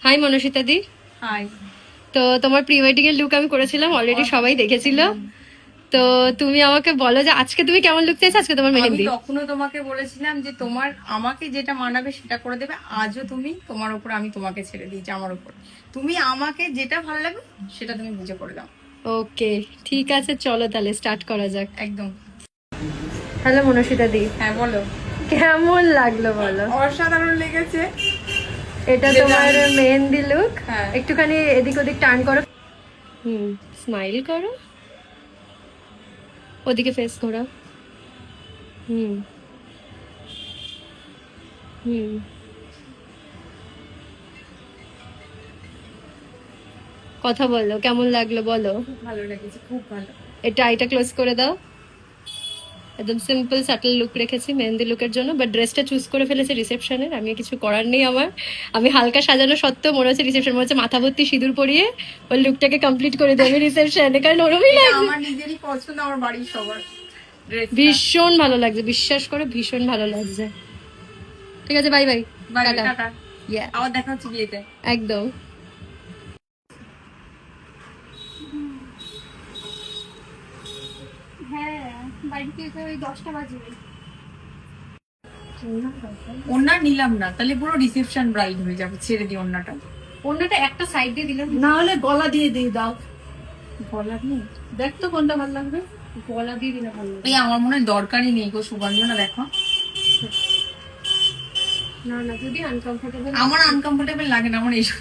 High মনসিতা দি। High. তো তোমার pre wedding এর লুক আমি করেছিলাম, অলরেডি সবাই দেখেছিল। তো তুমি আমাকে বলো যে আজকে তুমি কেমন লুক চাইছো, আজকে তোমার মেহেন্দি। আমি তখনও তোমাকে বলেছিলাম যে তোমার আমাকে যেটা মানাবে সেটা করে দেবে। আজও তুমি তোমার উপর, আমি তোমাকে ছেড়ে দিয়েছি আমার উপর। তুমি আমাকে যেটা ভালো লাগবে সেটা তুমি বুঝে করে দাও। ওকে ঠিক আছে, চলো তাহলে স্টার্ট করা যাক। একদম। হ্যালো মনসিতা দি। হ্যাঁ বলো। কেমন লাগলো বলো। অসাধারণ লেগেছে। এটা তোমার মেহেন্দি লুক। হ্যাঁ। একটুখানি এদিক ওদিক টার্ন করো। স্মাইল করো, ওদিকে ফেস করো। হুম হুম কথা বলো, কেমন লাগলো বলো। খুব ভালো লেগেছে, খুব ভালো। এটা আইটা ক্লোজ করে দাও। একদম সিম্পল সাটল লুক রেখেছি মেহেন্দি লুকের জন্য, বাট ড্রেসটা চুজ করে ফেলেছে রিসেপশনের। আমি কিছু করার নেই আমার। আমি হালকা সাজানো সত্ত্বেও মনে হচ্ছে রিসেপশন, মনে হচ্ছে মাথা ভর্তি সিঁদুর পরিয়ে ওই লুকটাকে কমপ্লিট করে দেবে রিসেপশনে, কারণ ওরমই এটা লাগছে। আমার নিজেরই পছন্দ, আমার বাড়ির সবার ড্রেস ভীষণ ভালো লাগছে, বিশ্বাস করে ভীষণ ভালো লাগছে। ঠিক আছে, বাই বাই। টাটা। আবার দেখা হচ্ছে বিয়েতে। একদম। হ্যাঁ, বাড়িতে তো ওই 10টা বাজবে। ওন্না নিলাম না, তাহলে পুরো রিসেপশন ব্রাইড হয়ে যাবে। ছেড়ে দিই ওন্নাটা। অন্যটা একটা সাইড দিয়ে দিলাম, না হলে গলা দিয়ে দিয়ে দাও। গলা নেই, দেখ তো কোনটা ভালো লাগবে। গলা দিয়ে দিলে ভালো লাগবে। এই আমার মনে হয় দরকারই নেই গো সুগন্ধ। না দেখো, না না, যদি আনকমফোর্টেবল আমার আনকমফোর্টেবল লাগে না, আমার এইসব